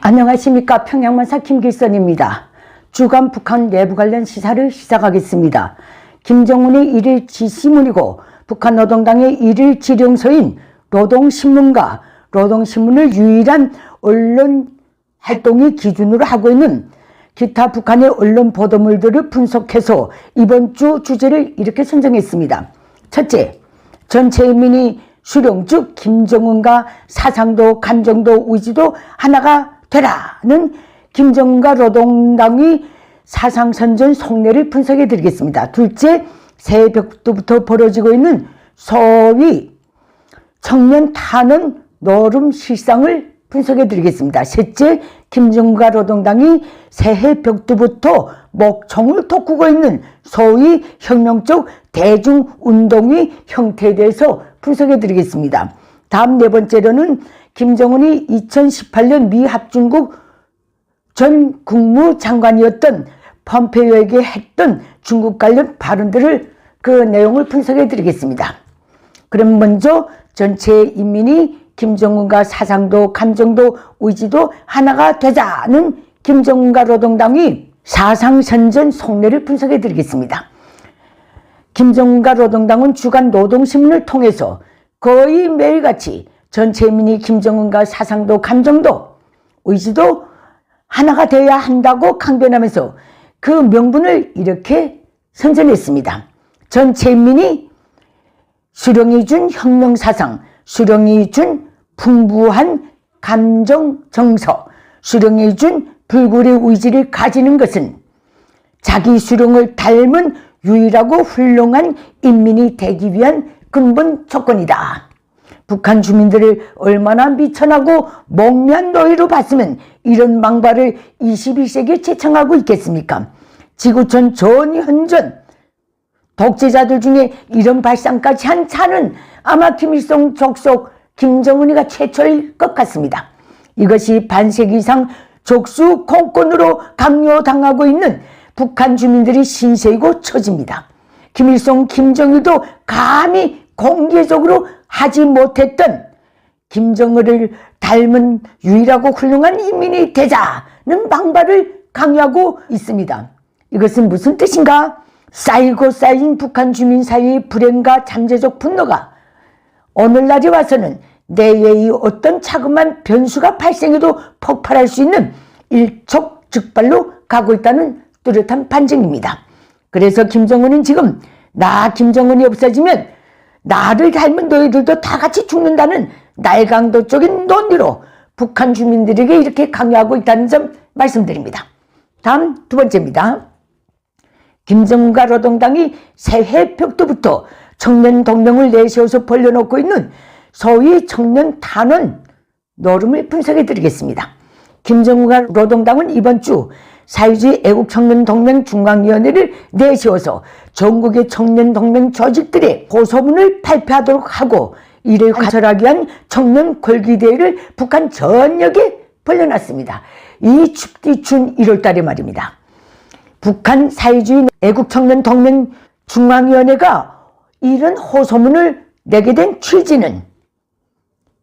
안녕하십니까. 평양만사 김길선입니다. 주간 북한 내부 관련 시사를 시작하겠습니다. 김정은의 일일 지시문이고 북한 노동당의 일일 지령서인 노동신문과 노동신문을 유일한 언론 활동의 기준으로 하고 있는 기타 북한의 언론 보도물들을 분석해서 이번 주 주제를 이렇게 선정했습니다. 첫째, 전체 인민이 수령 즉 김정은과 사상도 감정도 의지도 하나가 되라는 김정은과 노동당의 사상선전 속내를 분석해 드리겠습니다. 둘째, 새벽부터 벌어지고 있는 소위 청년 탄원 노름 실상을 분석해 드리겠습니다. 셋째, 김정은과 노동당이 새해 벽두부터 목청을 돋구고 있는 소위 혁명적 대중운동의 형태에 대해서 분석해 드리겠습니다. 다음 네 번째로는 김정은이 2018년 미 합중국 전 국무장관이었던 폼페이오에게 했던 중국 관련 발언들을 그 내용을 분석해 드리겠습니다. 그럼 먼저 전체 인민이 김정은과 사상도 감정도 의지도 하나가 되자는 김정은과 노동당이 사상선전 속내를 분석해 드리겠습니다. 김정은과 노동당은 주간 노동신문을 통해서 거의 매일같이 전체 인민이 김정은과 사상도 감정도 의지도 하나가 되어야 한다고 강변하면서 그 명분을 이렇게 선전했습니다. 전체 인민이 수령이 준 혁명사상, 수령이 준 풍부한 감정 정서, 수령이 준 불굴의 의지를 가지는 것은 자기 수령을 닮은 유일하고 훌륭한 인민이 되기 위한 근본 조건이다. 북한 주민들을 얼마나 미천하고 몽매한 노예로 봤으면 이런 망발을 21세기에 채청하고 있겠습니까? 지구촌 전현전 독재자들 중에 이런 발상까지 한 차는 아마 김일성 족속 김정은이가 최초일 것 같습니다. 이것이 반세기 이상 족수 공권으로 강요당하고 있는 북한 주민들의 신세이고 처지입니다. 김일성 김정일도 감히 공개적으로 하지 못했던 김정은을 닮은 유일하고 훌륭한 인민이 되자는 방발을 강요하고 있습니다. 이것은 무슨 뜻인가? 쌓이고 쌓인 북한 주민 사이의 불행과 잠재적 분노가 오늘날에 와서는 내외의 어떤 자그마한 변수가 발생해도 폭발할 수 있는 일촉즉발로 가고 있다는 뚜렷한 반증입니다. 그래서 김정은은 지금 나 김정은이 없어지면 나를 닮은 너희들도 다 같이 죽는다는 날강도적인 논리로 북한 주민들에게 이렇게 강요하고 있다는 점 말씀드립니다. 다음 두 번째입니다. 김정은과 노동당이 새해 벽두부터 청년 동맹을 내세워서 벌려놓고 있는 소위 청년 탄원 노름을 분석해 드리겠습니다. 김정은과 노동당은 이번 주 사회주의 애국청년동맹 중앙위원회를 내세워서 전국의 청년동맹 조직들의 고소문을 발표하도록 하고 이를 관철하기 위한 청년 골기대회를 북한 전역에 벌려놨습니다. 이 춥디 추운 1월달에 말입니다. 북한 사회주의 애국청년동맹 중앙위원회가 이런 호소문을 내게 된 취지는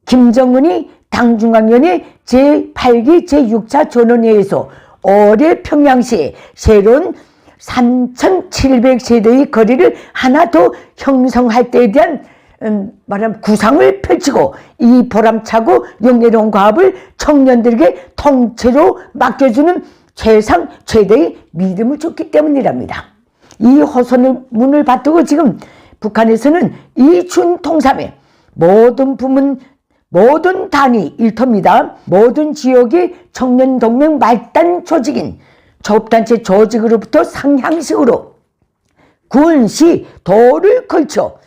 김정은이 당중앙위원회 제8기 제6차 전원회의에서 올해 평양시에 새로운 3,700세대의 거리를 하나 더 형성할 때에 대한 말하면 구상을 펼치고 이 보람차고 영예로운 과업을 청년들에게 통째로 맡겨주는 최상 최대의 믿음을 줬기 때문이랍니다. 이 호소문을 받들고 지금 북한에서는 이 준통삼에 모든 부문 모든 단위 일터입니다. 모든 지역의 청년동맹 말단 조직인 조업단체 조직으로부터 상향식으로 군시 도를 걸쳐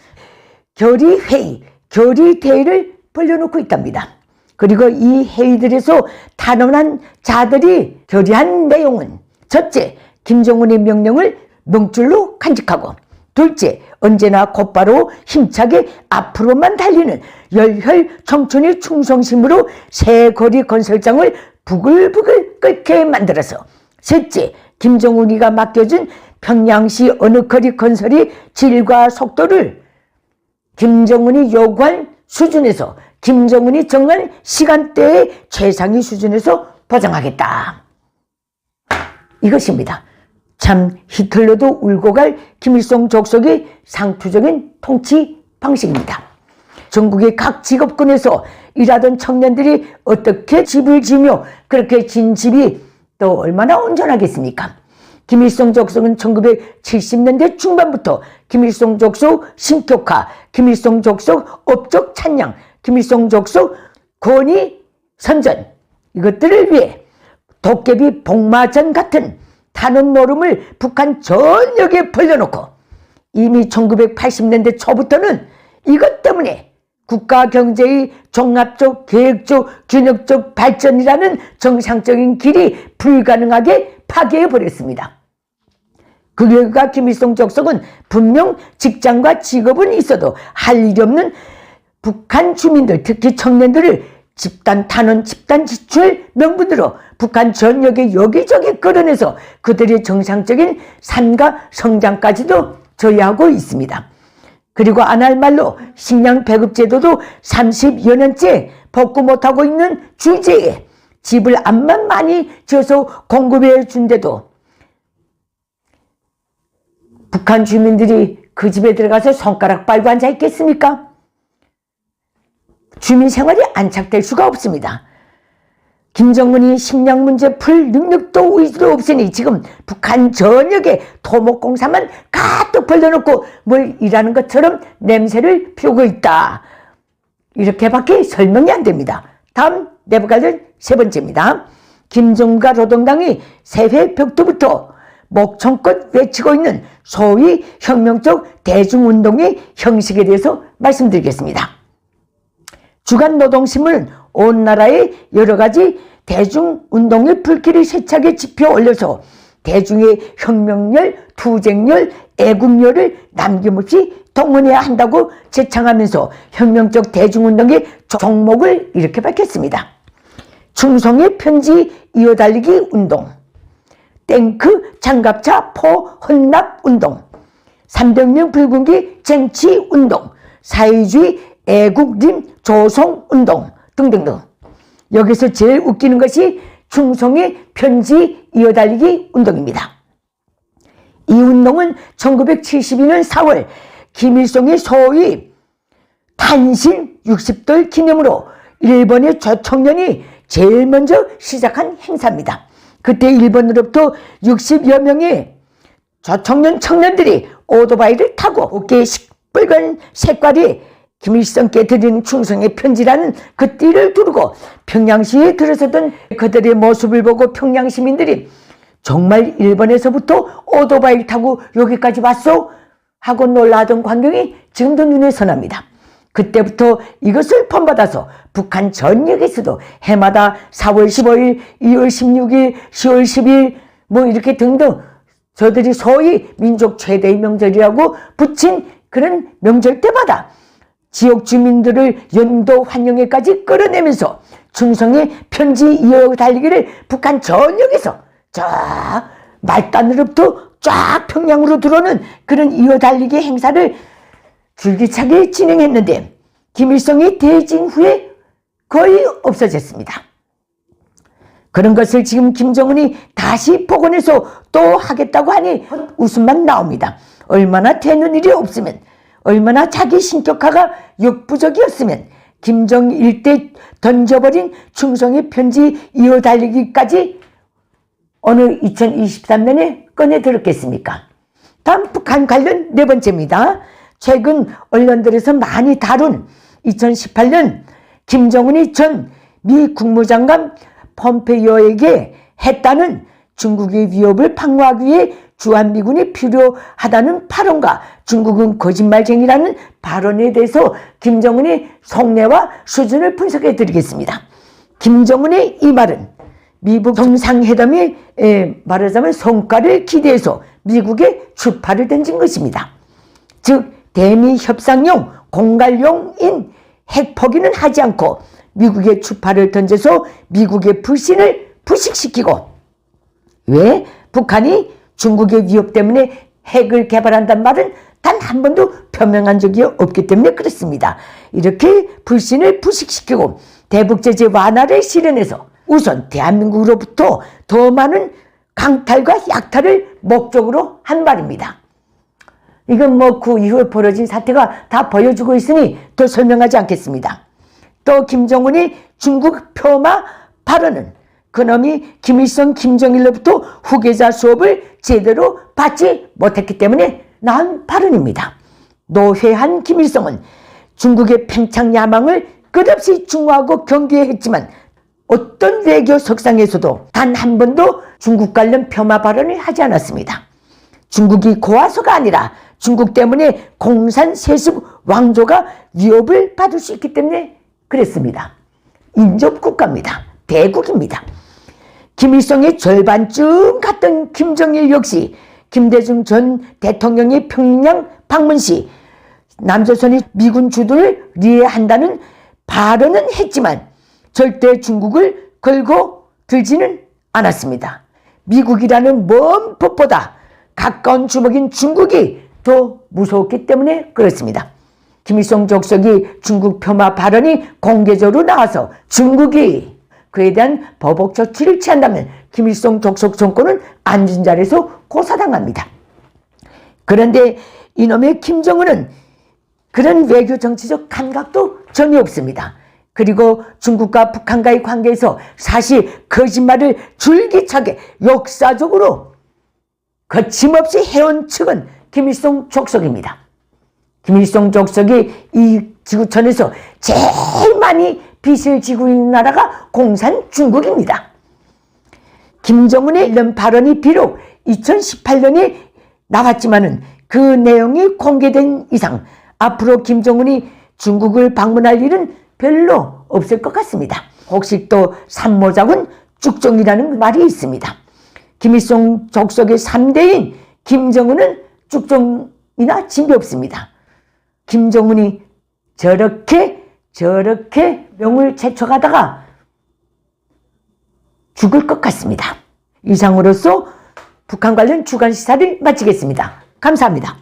결의회의, 결의대회를 벌려놓고 있답니다. 그리고 이 회의들에서 탄원한 자들이 결의한 내용은 첫째, 김정은의 명령을 명줄로 간직하고 둘째, 언제나 곧바로 힘차게 앞으로만 달리는 열혈 청춘의 충성심으로 새 거리 건설장을 부글부글 끓게 만들어서 셋째, 김정은이가 맡겨준 평양시 어느 거리 건설의 질과 속도를 김정은이 요구한 수준에서 김정은이 정한 시간대의 최상위 수준에서 보장하겠다. 이것입니다. 참 히틀러도 울고 갈 김일성 족속의 상투적인 통치 방식입니다. 전국의 각 직업군에서 일하던 청년들이 어떻게 집을 지으며 그렇게 진 집이 또 얼마나 온전하겠습니까? 김일성 족속은 1970년대 중반부터 김일성 족속 신격화, 김일성 족속 업적 찬양, 김일성 족속 권위 선전, 이것들을 위해 도깨비 복마전 같은 탄원 노름을 북한 전역에 벌려놓고 이미 1980년대 초부터는 이것 때문에 국가 경제의 종합적, 계획적, 균형적 발전이라는 정상적인 길이 불가능하게 파괴해버렸습니다. 그 결과 김일성 족속은 분명 직장과 직업은 있어도 할 일이 없는 북한 주민들, 특히 청년들을 집단 탄원, 집단 지출 명분으로 북한 전역에 여기저기 끌어내서 그들의 정상적인 삶과 성장까지도 저해하고 있습니다. 그리고 안 할 말로 식량 배급 제도도 30여 년째 복구 못하고 있는 주제에 집을 암만 많이 지어서 공급해 준데도 북한 주민들이 그 집에 들어가서 손가락 빨고 앉아 있겠습니까? 주민 생활이 안착될 수가 없습니다. 김정은이 식량 문제 풀 능력도 의지도 없으니 지금 북한 전역에 토목공사만 가득 벌려놓고 뭘 일하는 것처럼 냄새를 피우고 있다. 이렇게밖에 설명이 안 됩니다. 다음 내부관련 세 번째입니다. 김정은과 노동당이 새해 벽두부터 목청껏 외치고 있는 소위 혁명적 대중운동의 형식에 대해서 말씀드리겠습니다. 주간노동신문은 온 나라의 여러 가지 대중운동의 불길을 세차게 지펴 올려서 대중의 혁명열, 투쟁열, 애국열을 남김없이 동원해야 한다고 제창하면서 혁명적 대중운동의 종목을 이렇게 밝혔습니다. 충성의 편지 이어달리기 운동, 탱크 장갑차 포 헌납 운동, 300명 불군기 쟁취 운동, 사회주의 애국림 조성 운동 등등등. 여기서 제일 웃기는 것이 충성의 편지 이어달리기 운동입니다. 이 운동은 1972년 4월 김일성의 소위 탄신 60돌 기념으로 일본의 저청년이 제일 먼저 시작한 행사입니다. 그때 일본으로부터 60여 명의 저청년 청년들이 오토바이를 타고 어깨에 시뻘건 색깔이 김일성께 드리는 충성의 편지라는 그 띠를 두르고 평양시에 들어서던 그들의 모습을 보고 평양 시민들이 정말 일본에서부터 오토바이를 타고 여기까지 왔어? 하고 놀라던 광경이 지금도 눈에 선합니다. 그때부터 이것을 본받아서 북한 전역에서도 해마다 4월 15일, 2월 16일, 10월 10일 뭐 이렇게 등등 저들이 소위 민족 최대의 명절이라고 붙인 그런 명절 때마다 지역 주민들을 연도 환영회까지 끌어내면서 충성의 편지 이어달리기를 북한 전역에서 저 말단으로부터 쫙 평양으로 들어오는 그런 이어달리기 행사를 줄기차게 진행했는데 김일성이 퇴진 후에 거의 없어졌습니다. 그런 것을 지금 김정은이 다시 복원해서 또 하겠다고 하니 웃음만 나옵니다. 얼마나 되는 일이 없으면, 얼마나 자기 신격화가 역부족이었으면 김정일 때 던져버린 충성의 편지 이어달리기까지 어느 2023년에 꺼내들었겠습니까? 다음 북한 관련 네 번째입니다. 최근 언론들에서 많이 다룬 2018년 김정은이 전 미 국무장관 폼페이오에게 했다는 중국의 위협을 방어하기 위해 주한미군이 필요하다는 발언과 중국은 거짓말쟁이라는 발언에 대해서 김정은의 속내와 수준을 분석해 드리겠습니다. 김정은의 이 말은 미국 정상회담이 말하자면 성과를 기대해서 미국에 주파를 던진 것입니다. 즉 대미 협상용 공갈용인 핵포기는 하지 않고 미국의 주파를 던져서 미국의 불신을 부식시키고, 왜 북한이 중국의 위협 때문에 핵을 개발한단 말은 단 한 번도 표명한 적이 없기 때문에 그렇습니다. 이렇게 불신을 부식시키고 대북제재 완화를 실현해서 우선 대한민국으로부터 더 많은 강탈과 약탈을 목적으로 한 말입니다. 이건 뭐 그 이후에 벌어진 사태가 다 보여주고 있으니 더 설명하지 않겠습니다. 또 김정은이 중국 폄하 발언은 그놈이 김일성, 김정일로부터 후계자 수업을 제대로 받지 못했기 때문에 나온 발언입니다. 노회한 김일성은 중국의 팽창 야망을 끝없이 중화하고 경계했지만 어떤 외교 석상에서도 단 한 번도 중국 관련 폄하 발언을 하지 않았습니다. 중국이 고아서가 아니라 중국 때문에 공산 세습 왕조가 위협을 받을 수 있기 때문에 그랬습니다. 인접국가입니다. 대국입니다. 김일성의 절반쯤 갔던 김정일 역시 김대중 전 대통령이 평양 방문 시 남조선이 미군 주둔을 리해한다는 발언은 했지만 절대 중국을 걸고 들지는 않았습니다. 미국이라는 먼 법보다 가까운 주먹인 중국이 더 무서웠기 때문에 그렇습니다. 김일성 족속이 중국 폄하 발언이 공개적으로 나와서 중국이 그에 대한 보복 조치를 취한다면 김일성 족속 정권은 앉은 자리에서 고사당합니다. 그런데 이놈의 김정은은 그런 외교 정치적 감각도 전혀 없습니다. 그리고 중국과 북한과의 관계에서 사실 거짓말을 줄기차게 역사적으로 거침없이 해온 측은 김일성 족속입니다. 김일성 족속이 이 지구촌에서 제일 많이 빚을 지고 있는 나라가 공산 중국입니다. 김정은의 이런 발언이 비록 2018년에 나왔지만은 그 내용이 공개된 이상 앞으로 김정은이 중국을 방문할 일은 별로 없을 것 같습니다. 혹시 또 산모작은 쭉정이라는 말이 있습니다. 김일성 족속의 3대인 김정은은 쭉정이나 징계 없습니다. 김정은이 저렇게 명을 제쳐가다가 죽을 것 같습니다. 이상으로서 북한 관련 주간 시사를 마치겠습니다. 감사합니다.